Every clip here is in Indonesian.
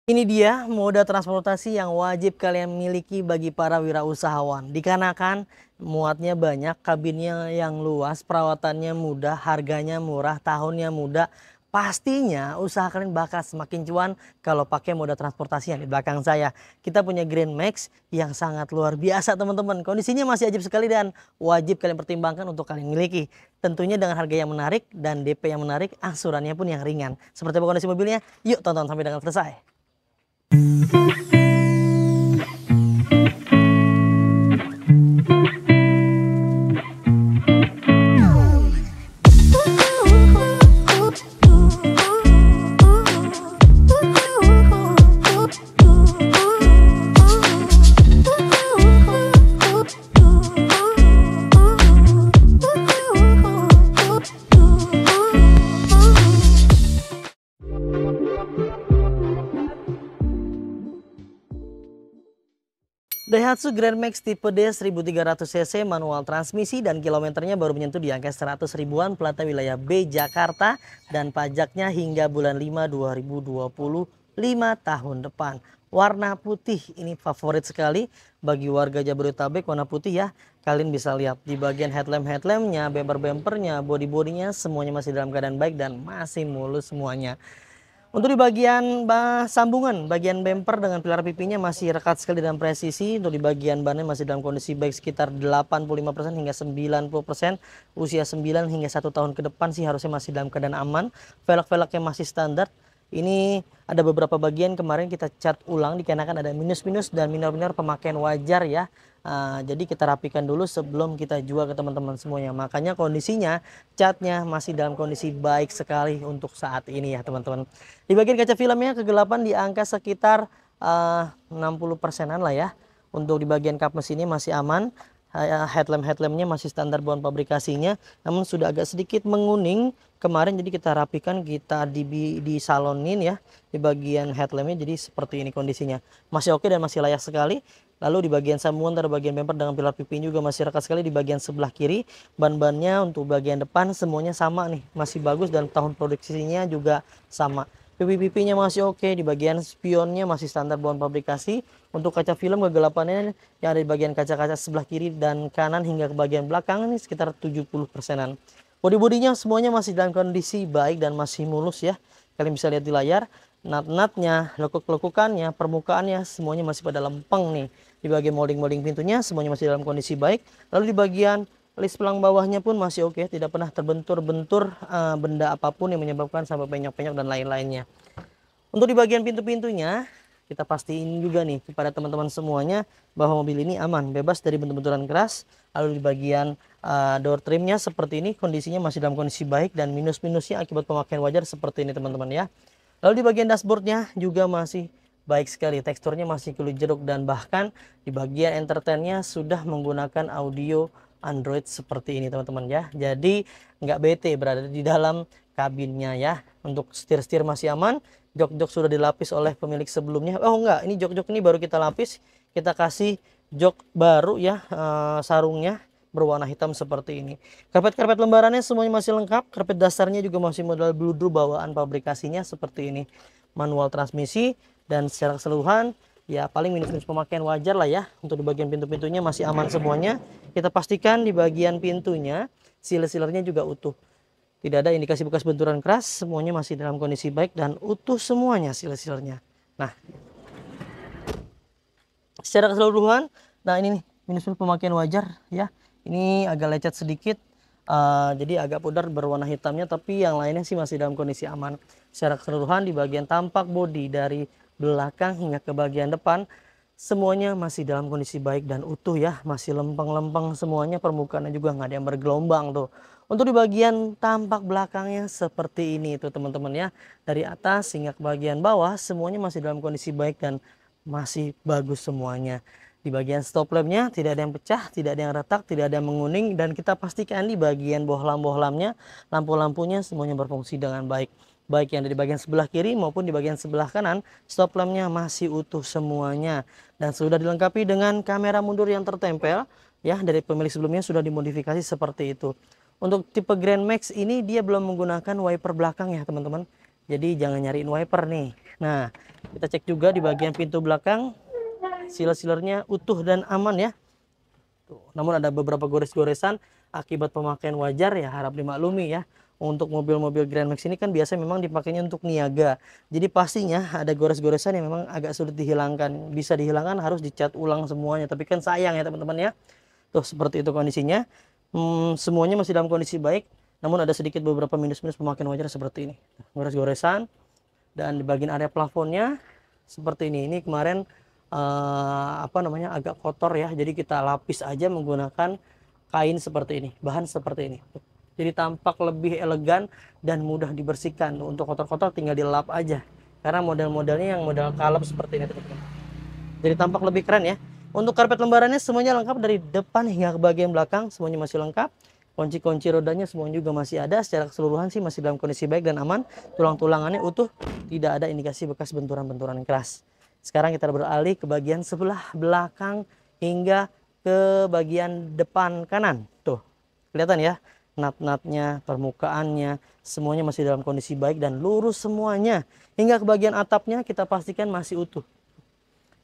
Ini dia moda transportasi yang wajib kalian miliki bagi para wirausahawan. Dikarenakan muatnya banyak, kabinnya yang luas, perawatannya mudah, harganya murah, tahunnya muda. Pastinya usaha kalian bakal semakin cuan kalau pakai moda transportasi yang di belakang saya. Kita punya Grand Max yang sangat luar biasa teman-teman. Kondisinya masih ajib sekali dan wajib kalian pertimbangkan untuk kalian miliki. Tentunya dengan harga yang menarik dan DP yang menarik, angsurannya pun yang ringan. Seperti apa kondisi mobilnya? Yuk tonton sampai dengan selesai. Daihatsu Grand Max tipe D 1300 cc manual transmisi dan kilometernya baru menyentuh di angka 100 ribuan, platnya wilayah B Jakarta dan pajaknya hingga bulan 5 2025 tahun depan. Warna putih ini favorit sekali bagi warga Jabodetabek, warna putih ya. Kalian bisa lihat di bagian headlampnya, bumpernya, body-bodinya semuanya masih dalam keadaan baik dan masih mulus semuanya. Untuk di bagian sambungan, bagian bumper dengan pilar pipinya masih rekat sekali dan presisi. Untuk di bagian bannya masih dalam kondisi baik sekitar 85% hingga 90%. Usia 9 hingga 1 tahun ke depan sih harusnya masih dalam keadaan aman. Velg-velgnya masih standar. Ini ada beberapa bagian kemarin kita cat ulang dikarenakan ada minus-minus dan minor-minor pemakaian wajar ya. Jadi kita rapikan dulu sebelum kita jual ke teman-teman semuanya. Makanya kondisinya catnya masih dalam kondisi baik sekali untuk saat ini ya teman-teman. Di bagian kaca filmnya kegelapan di angka sekitar 60%-an lah ya. Untuk di bagian kap mesinnya masih aman. Headlampnya masih standar bawaan pabrikasinya, namun sudah agak sedikit menguning kemarin, jadi kita rapikan, kita disalonin ya di bagian headlampnya, jadi seperti ini kondisinya masih oke dan masih layak sekali. Lalu di bagian sambungan dari bagian bumper dengan pilar pipi juga masih rekat sekali. Di bagian sebelah kiri ban-bannya untuk bagian depan semuanya sama nih, masih bagus dan tahun produksinya juga sama. Pipi-pipinya masih oke, di bagian spionnya masih standar bawaan pabrikasi. Untuk kaca film kegelapannya yang ada di bagian kaca-kaca sebelah kiri dan kanan hingga ke bagian belakang ini sekitar 70%-an. Bodi-bodinya semuanya masih dalam kondisi baik dan masih mulus ya. Kalian bisa lihat di layar, nut-nutnya, lekuk-lekukannya, permukaannya semuanya masih pada lempeng nih. Di bagian molding-molding pintunya semuanya masih dalam kondisi baik. Lalu di bagian list pelang bawahnya pun masih oke, tidak pernah terbentur-bentur benda apapun yang menyebabkan sampai penyok-penyok dan lain-lainnya. Untuk di bagian pintu-pintunya, kita pastiin juga nih kepada teman-teman semuanya bahwa mobil ini aman, bebas dari bentur-benturan keras. Lalu di bagian door trimnya seperti ini, kondisinya masih dalam kondisi baik dan minus-minusnya akibat pemakaian wajar seperti ini teman-teman ya. Lalu di bagian dashboardnya juga masih baik sekali, teksturnya masih kulit jeruk dan bahkan di bagian entertainnya sudah menggunakan audio Android seperti ini teman-teman ya. Jadi nggak bete berada di dalam kabinnya ya. Untuk setir-setir masih aman, jok-jok sudah dilapis oleh pemilik sebelumnya. Oh enggak, ini jok-jok ini baru kita lapis, kita kasih jok baru ya, sarungnya berwarna hitam seperti ini. Karpet-karpet lembarannya semuanya masih lengkap, karpet dasarnya juga masih model bludru bawaan pabrikasinya seperti ini. Manual transmisi dan secara keseluruhan ya paling minus-minus pemakaian wajar lah ya. Untuk di bagian pintu-pintunya masih aman semuanya. Kita pastikan di bagian pintunya seal-sealernya juga utuh. Tidak ada indikasi bekas benturan keras, semuanya masih dalam kondisi baik dan utuh semuanya seal-sealernya. Nah, secara keseluruhan, nah ini nih minus-minus pemakaian wajar ya. Ini agak lecet sedikit, jadi agak pudar berwarna hitamnya, tapi yang lainnya sih masih dalam kondisi aman. Secara keseluruhan di bagian tampak bodi dari belakang hingga ke bagian depan semuanya masih dalam kondisi baik dan utuh ya, masih lempeng-lempeng semuanya, permukaannya juga nggak ada yang bergelombang tuh. Untuk di bagian tampak belakangnya seperti ini tuh teman-teman ya, dari atas hingga ke bagian bawah semuanya masih dalam kondisi baik dan masih bagus semuanya. Di bagian stop lampnya tidak ada yang pecah, tidak ada yang retak, tidak ada yang menguning, dan kita pastikan di bagian bohlam-bohlamnya lampu-lampunya semuanya berfungsi dengan baik. Baik yang dari bagian sebelah kiri maupun di bagian sebelah kanan, stop lampnya masih utuh semuanya. Dan sudah dilengkapi dengan kamera mundur yang tertempel, ya dari pemilik sebelumnya sudah dimodifikasi seperti itu. Untuk tipe Grand Max ini dia belum menggunakan wiper belakang ya teman-teman. Jadi jangan nyariin wiper nih. Nah, kita cek juga di bagian pintu belakang, seal-sealernya utuh dan aman ya. Tuh, namun ada beberapa gores-goresan akibat pemakaian wajar ya, harap dimaklumi ya. Untuk mobil-mobil Grand Max ini kan biasa memang dipakainya untuk niaga. Jadi pastinya ada gores-goresan yang memang agak sulit dihilangkan. Bisa dihilangkan harus dicat ulang semuanya. Tapi kan sayang ya teman-teman ya. Tuh seperti itu kondisinya. Semuanya masih dalam kondisi baik. Namun ada sedikit beberapa minus-minus pemakaian wajar seperti ini. Gores-goresan. Dan di bagian area plafonnya seperti ini. Ini kemarin agak kotor ya. Jadi kita lapis aja menggunakan kain seperti ini. Bahan seperti ini. Jadi tampak lebih elegan dan mudah dibersihkan. Untuk kotor-kotor tinggal dilap aja. Karena model-modelnya yang model kalep seperti ini teman-teman. Jadi tampak lebih keren ya. Untuk karpet lembarannya semuanya lengkap dari depan hingga ke bagian belakang. Semuanya masih lengkap. Kunci-kunci rodanya semuanya juga masih ada. Secara keseluruhan sih masih dalam kondisi baik dan aman. Tulang-tulangannya utuh. Tidak ada indikasi bekas benturan-benturan keras. Sekarang kita beralih ke bagian sebelah belakang hingga ke bagian depan kanan. Tuh, kelihatan ya. Nat-natnya, permukaannya, semuanya masih dalam kondisi baik dan lurus semuanya. Hingga ke bagian atapnya kita pastikan masih utuh.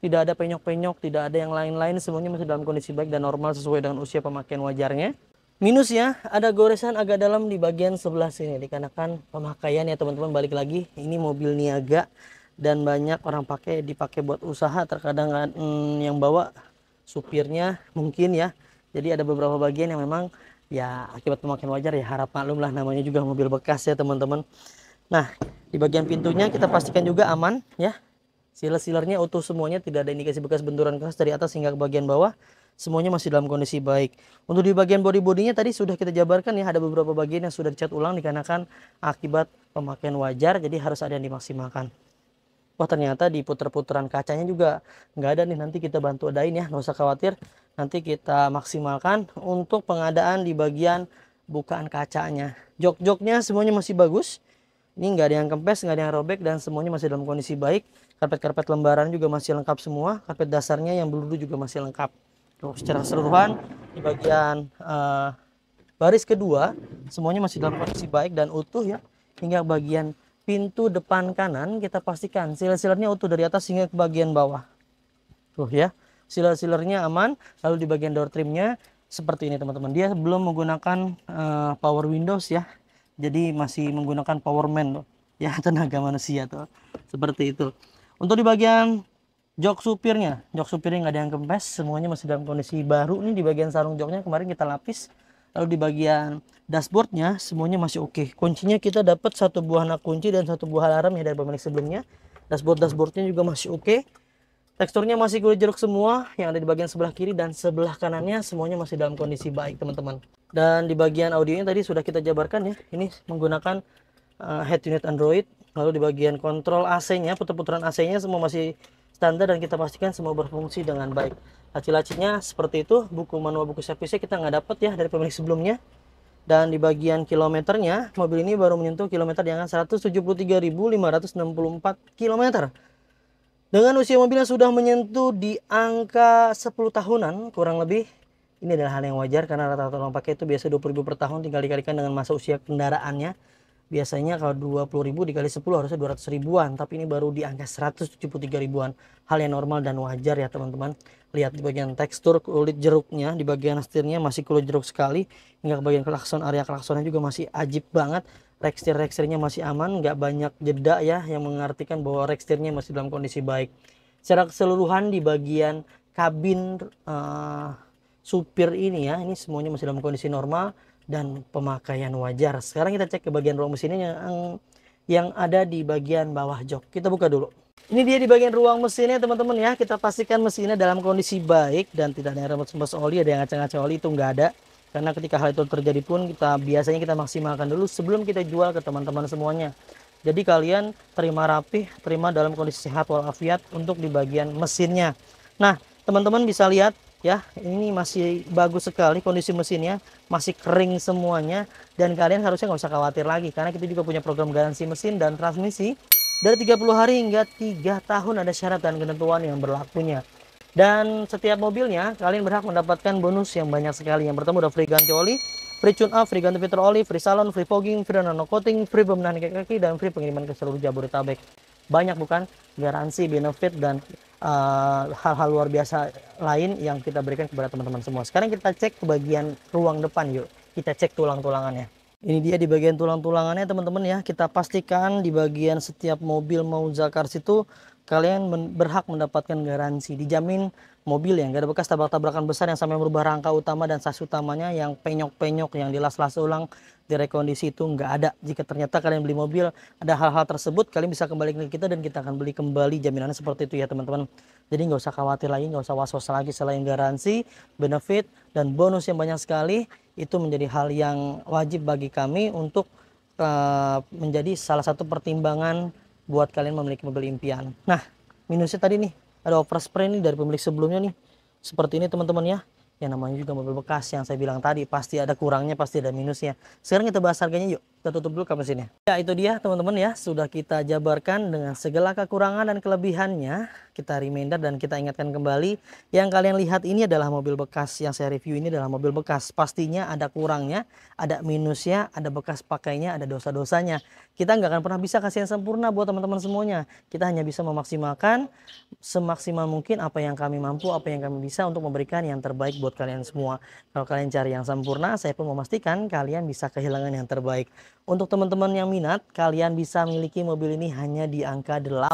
Tidak ada penyok-penyok, tidak ada yang lain-lain, semuanya masih dalam kondisi baik dan normal sesuai dengan usia pemakaian wajarnya. Minusnya ada goresan agak dalam di bagian sebelah sini dikarenakan pemakaian ya teman-teman. Balik lagi, ini mobil niaga dan banyak orang dipakai buat usaha. Terkadang yang bawa supirnya mungkin ya. Jadi ada beberapa bagian yang memang ya akibat pemakaian wajar ya, harap maklum lah, namanya juga mobil bekas ya teman-teman. Nah, di bagian pintunya kita pastikan juga aman ya. Seal-sealernya utuh semuanya, tidak ada indikasi bekas benturan keras dari atas hingga ke bagian bawah. Semuanya masih dalam kondisi baik. Untuk di bagian body-bodinya tadi sudah kita jabarkan ya, ada beberapa bagian yang sudah dicat ulang dikarenakan akibat pemakaian wajar, jadi harus ada yang dimaksimalkan. Wah ternyata di puter-puteran kacanya juga nggak ada nih, nanti kita bantu adain ya, nggak usah khawatir. Nanti kita maksimalkan untuk pengadaan di bagian bukaan kacanya. Jok-joknya semuanya masih bagus. Ini nggak ada yang kempes, nggak ada yang robek dan semuanya masih dalam kondisi baik. Karpet-karpet lembaran juga masih lengkap semua. Karpet dasarnya yang blue juga masih lengkap. Tuh, secara keseluruhan di bagian baris kedua semuanya masih dalam kondisi baik dan utuh ya. Hingga bagian pintu depan kanan kita pastikan seal-sealernya utuh dari atas hingga ke bagian bawah. Tuh ya, seal-sealernya aman. Lalu di bagian door trimnya seperti ini teman-teman. Dia belum menggunakan power windows ya. Jadi masih menggunakan power man tuh. Ya, tenaga manusia tuh. Seperti itu. Untuk di bagian jok supirnya nggak ada yang kempes, semuanya masih dalam kondisi baru. Nih di bagian sarung joknya kemarin kita lapis. Lalu di bagian dashboardnya semuanya masih oke. Kuncinya kita dapat satu buah anak kunci dan satu buah alarm ya dari pemilik sebelumnya. Dashboardnya juga masih oke. Teksturnya masih kulit jeruk semua. Yang ada di bagian sebelah kiri dan sebelah kanannya semuanya masih dalam kondisi baik teman-teman. Dan di bagian audionya tadi sudah kita jabarkan ya. Ini menggunakan head unit Android. Lalu di bagian kontrol AC-nya, puter-puteran AC-nya semua masih standar dan kita pastikan semua berfungsi dengan baik. Laci-lacinya seperti itu. Buku manual, buku servisnya kita nggak dapat ya dari pemilik sebelumnya. Dan di bagian kilometernya, mobil ini baru menyentuh kilometer di angka 173.564 km. Dengan usia mobilnya sudah menyentuh di angka 10 tahunan kurang lebih. Ini adalah hal yang wajar karena rata-rata orang pakai itu biasa 20.000 per tahun, tinggal dikalikan dengan masa usia kendaraannya. Biasanya kalau 20.000 dikali 10 harusnya 200 ribuan, tapi ini baru di angka 173 ribuan. Hal yang normal dan wajar ya teman-teman. Lihat di bagian tekstur kulit jeruknya, di bagian setirnya masih kulit jeruk sekali. Hingga ke bagian klakson, area klaksonnya juga masih ajib banget. Rekstirnya masih aman, nggak banyak jeda ya, yang mengartikan bahwa rekstirnya masih dalam kondisi baik. Secara keseluruhan di bagian kabin supir ini ya, ini semuanya masih dalam kondisi normal dan pemakaian wajar. Sekarang kita cek ke bagian ruang mesinnya yang ada di bagian bawah jok. Kita buka dulu. Ini dia di bagian ruang mesinnya teman-teman ya. Kita pastikan mesinnya dalam kondisi baik dan tidak ada yang rembes-rembes oli, ada yang ngacak-ngacak oli, itu nggak ada. Karena ketika hal itu terjadi pun biasanya kita maksimalkan dulu sebelum kita jual ke teman-teman semuanya. Jadi kalian terima rapih, terima dalam kondisi sehat walafiat untuk di bagian mesinnya. Nah teman-teman bisa lihat ya, ini masih bagus sekali kondisi mesinnya, masih kering semuanya dan kalian harusnya nggak usah khawatir lagi karena kita juga punya program garansi mesin dan transmisi dari 30 hari hingga 3 tahun, ada syarat dan ketentuan yang berlakunya. Dan setiap mobilnya kalian berhak mendapatkan bonus yang banyak sekali. Yang pertama udah free ganti oli, free tune up, free ganti fitur oli, free salon, free fogging, free nano coating, free pembenahan kaki dan free pengiriman ke seluruh Jabodetabek. Banyak bukan garansi, benefit dan hal-hal luar biasa lain yang kita berikan kepada teman-teman semua. Sekarang kita cek ke bagian ruang depan yuk. Kita cek tulang-tulangannya. Ini dia di bagian tulang-tulangannya teman-teman ya. Kita pastikan di bagian setiap mobil Mauza Cars itu kalian berhak mendapatkan garansi. Dijamin mobil yang gak ada bekas tabrak-tabrakan besar yang sampai merubah rangka utama dan sas utamanya, yang penyok-penyok, yang dilas-las ulang, direkondisi, itu nggak ada. Jika ternyata kalian beli mobil ada hal-hal tersebut, kalian bisa kembali ke kita dan kita akan beli kembali. Jaminannya seperti itu ya teman-teman. Jadi nggak usah khawatir lagi, nggak usah was-was lagi. Selain garansi, benefit, dan bonus yang banyak sekali, itu menjadi hal yang wajib bagi kami untuk menjadi salah satu pertimbangan buat kalian memiliki mobil impian. Nah, minusnya tadi nih, ada overspray nih dari pemilik sebelumnya nih. Seperti ini teman-teman ya. Yang namanya juga mobil bekas, yang saya bilang tadi pasti ada kurangnya, pasti ada minusnya. Sekarang kita bahas harganya yuk. Kita tutup dulu kapas ini. Ya, itu dia teman-teman ya, sudah kita jabarkan dengan segala kekurangan dan kelebihannya. Kita reminder dan kita ingatkan kembali, yang kalian lihat ini adalah mobil bekas, yang saya review ini adalah mobil bekas. Pastinya ada kurangnya, ada minusnya, ada bekas pakainya, ada dosa-dosanya. Kita nggak akan pernah bisa kasih yang sempurna buat teman-teman semuanya. Kita hanya bisa memaksimalkan semaksimal mungkin apa yang kami mampu, apa yang kami bisa untuk memberikan yang terbaik buat kalian semua. Kalau kalian cari yang sempurna, saya pun memastikan kalian bisa kehilangan yang terbaik. Untuk teman-teman yang minat, kalian bisa miliki mobil ini hanya di angka 80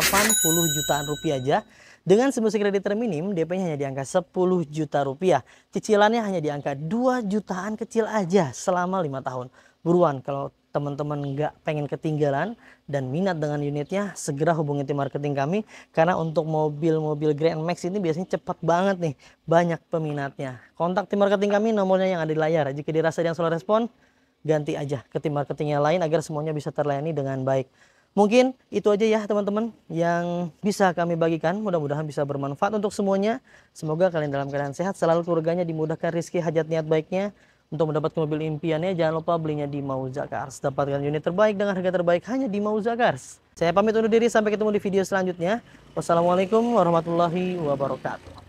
jutaan rupiah aja. Dengan simulasi kredit terminim, DP-nya hanya di angka 10 juta rupiah. Cicilannya hanya di angka 2 jutaan kecil aja selama 5 tahun. Buruan, kalau teman-teman nggak pengen ketinggalan dan minat dengan unitnya, segera hubungi tim marketing kami. Karena untuk mobil-mobil Grand Max ini biasanya cepat banget nih, banyak peminatnya. Kontak tim marketing kami, nomornya yang ada di layar. Jika dirasa yang slow respon, ganti aja ke tim marketing yang lain agar semuanya bisa terlayani dengan baik. Mungkin itu aja ya teman-teman yang bisa kami bagikan. Mudah-mudahan bisa bermanfaat untuk semuanya. Semoga kalian dalam keadaan sehat, selalu keluarganya dimudahkan rezeki, hajat niat baiknya. Untuk mendapatkan mobil impiannya, jangan lupa belinya di Mauza Cars. Dapatkan unit terbaik dengan harga terbaik hanya di Mauza Cars. Saya pamit undur diri, sampai ketemu di video selanjutnya. Wassalamualaikum warahmatullahi wabarakatuh.